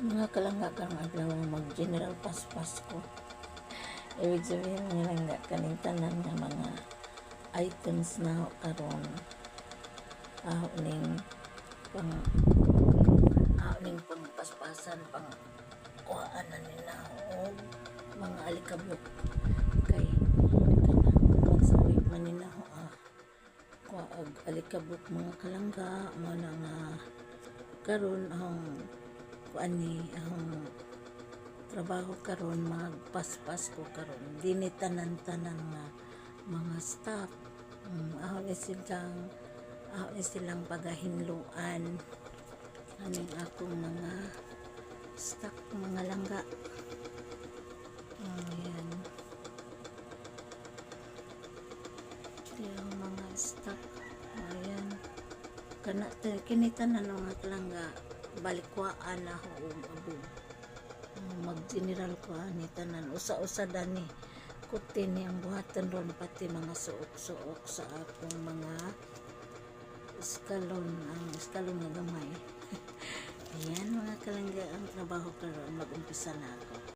Mga kalangga karong adlaw mag-general paspas ko. Ibig sabihin nga langga kaning tanan nga mga items na karon ning pang ning pangpaspasan pang kuhaan na nila o mga alikabok kay magsawi man nila kuag alikabok mga kalangga mo na nga karon ang kuan ni ang trabaho karon magpaspas ko karon dini tanan-tanan nga mga staff ahon silang pagahinluan aning akong mga stock mga langga. Ayan yung mga stock. Ayan kini tanan nga langga balikwaan na ako mag-general ko ani tanan usa-usa dani kutin ni ang buhaton ron pati mga suok-suok sa akong mga eskalon nga gamay. Ayan mga kalangga ang trabaho karon mag-umpisa na ako.